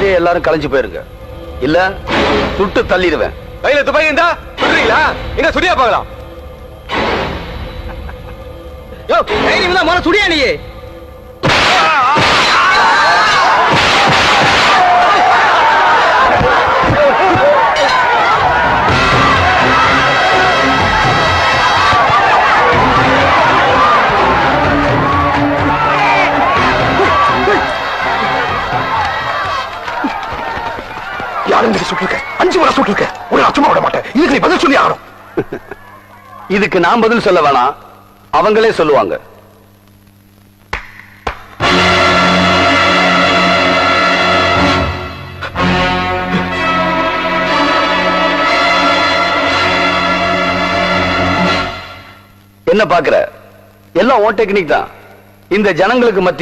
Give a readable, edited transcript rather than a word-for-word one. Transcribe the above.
மரியாதையை எல்லாரும் கலைஞ்சு போயிருங்க, இல்ல சுட்டு தள்ளிடுவேன். கையில துப்பாக்கி இருந்தா சுடுறீங்களா? எங்க சுடியா பார்க்கலாம். யோ, தைரியம் தான் முதல்ல சுடியா நீ. சுட்டிருக்க 5 முறை சுட்டிருக்க, ஒரு அச்சமா விட மாட்டேன். இதுக்கு நீ பதில் சொல்லி ஆகணும். இதுக்கு நான் பதில் சொல்ல வேணாம், அவங்களே சொல்லுவாங்க. என்ன பாக்குற? எல்லாம் ஓ டெக்னிக் தான். இந்த ஜனங்களுக்கு மத்திய